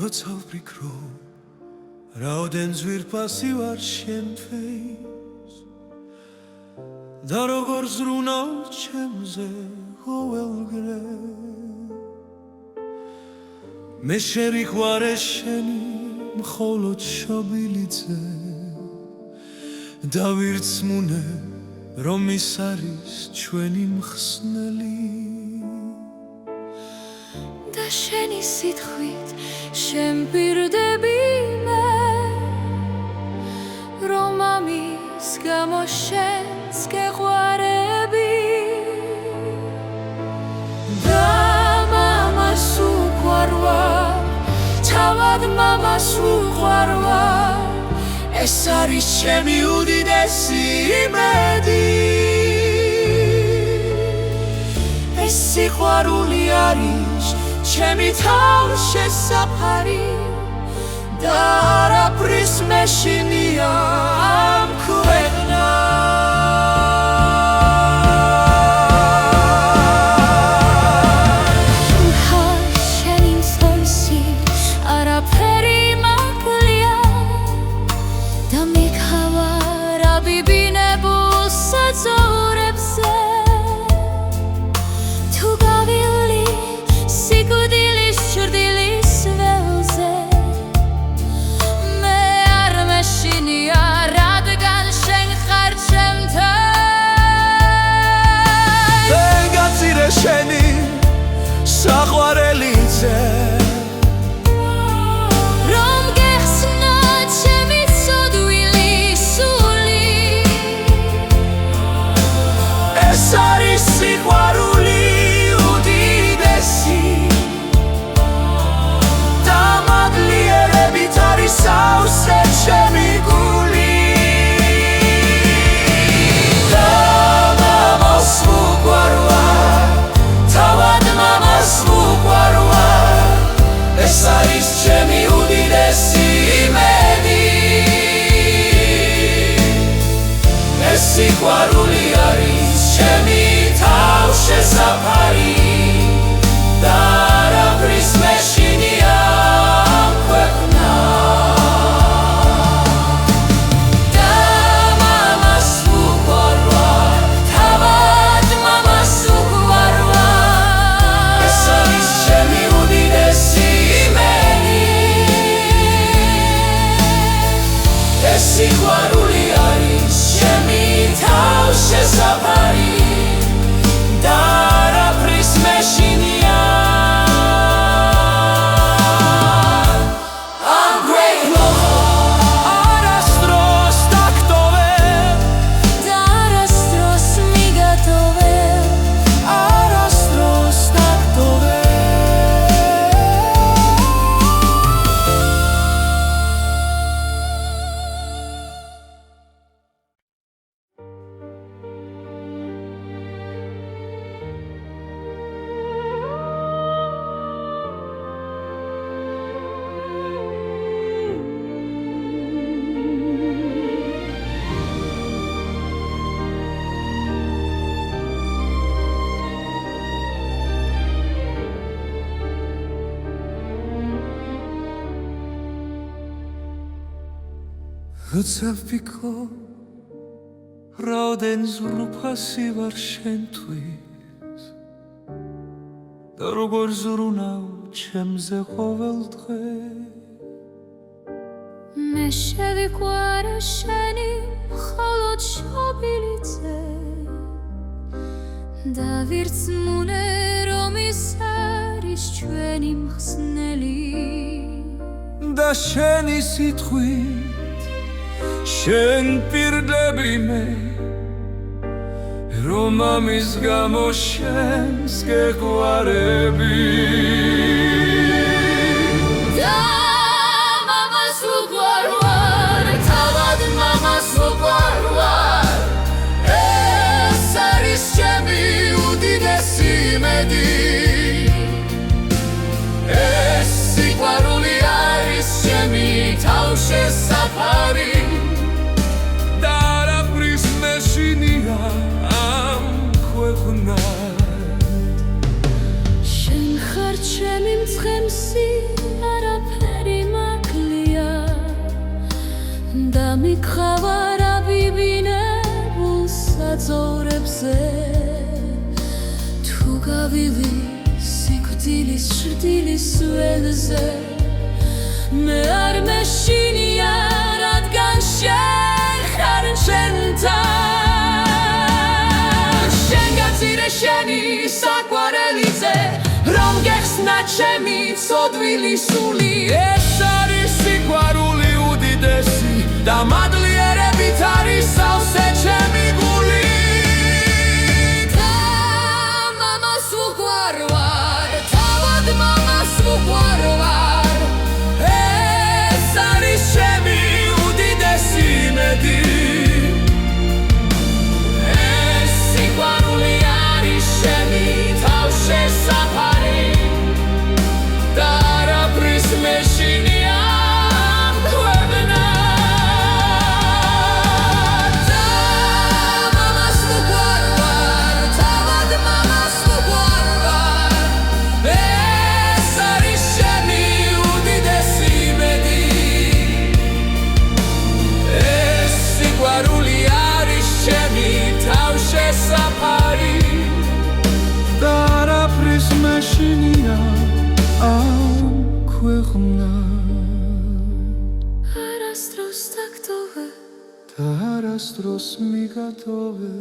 როცა ვფიქრო რაოდენ ძვირფასი ვარ შენთვის და როგორ ზრუნავ ჩემზე ყოველდღე მე შევიყვარე შენი მხოლოდ შობილიძე და ვირწმუნე რომ ის არის ჩვენი მხსნელი და შენი სიტყვით შემპირდები მე რომ ამის გამო შენს გეყვარები და მამას უყვარვარ თავად მამას უყვარვარ ეს არის ჩემი უდიდესი იმედი ეს სიყვარული არის ჩემი თავშესაფარი და არაფრის მეშინია ამ ქვეყნად შენი მსგავსი არაფერი მაკლია და მიქავარ აბიბინებულ საძოვრებზე თუ გავილი სიკვდილის ჭრდილის ველზე მე არ მეშინია რადგან შენ ხარ ჩემთან ვეგაცირე შენი საყვარელიძე რომ გეხსნა ჩემი ცოდვილი სული ეს არის სიყვარული უდიდესი და მადლიერებით არის სავსე ჩემი გული და მამას ვუყვარვარ თავად მამას ვუყვარვარ ეს არის ჩემი უდიდესი იმედი ეს სიყვარული არის ჩემი თავშესაფარი და არაფრის მეშინია ამ ქვეყნად და მამას ვუყვარვარ თავად მამას ვუყვარვარ ეს არის ჩემი უდიდესი იმედი ეს სიყვარული არის ჩემი თავშესაფარი და არაფრის მეშინია ამ ქვეყნად არასდროს დაგტოვებ და არასდროს მიგატოვებ არასდროს დაგტოვებ როცა ვფიქრო რაოდენ ზრუფასი ვარ შენთვის და როგორ ზრუნავ ჩემზე ყოველდღე მე შევიყვარე შენი მხოლოდ შობილიძე და ვირწმუნე რომ ის არის ჩვენი მხსნელი და შენი სიტყვით შემპირდები მე რომ ამის გამო შენს გეყვარები და მამას ვუყვარვარ თავად მამას ვუყვარვარ ეს არის ჩემი უდიდესი იმედი ეს სიყვარული არის ჩემი თავშესაფარი და არაფრის მეშინია ამ ქვეყნად შენ ხარ ჩემი გამიქხავარ აბიბინებულ საძოვრებზე თუ გავილი სიკვდილის ჭრილის ველზე მე არ მეშინია რადგან შენ ხარ ჩემთან შენ გაწირე შენი საყვარელიზე რომ გეხსნა ჩემი ცოდვილი სული ეს არის სიყვარული უდიდესი და მადლიერებით არის სავსე ჩემი გული და მამას ვუყვარვარ თავად მამას ვუყვარვარ ეს არის ჩემი უდიდესი იმედი ეს სიყვარული არის ჩემი თავშესაფარი და არაფრის მეშინია ქვეყნა და მამას ვუყვარვარ თავად მამას ვუყვარვარ ეს არის ჩემი უდიდესი იმედი ეს სიყვარული არის ჩემი თავშესაფარი და არაფრის მეშინია ამ ქვეყნად არასდროს დაგტოვე და არასდროს მიგატოვე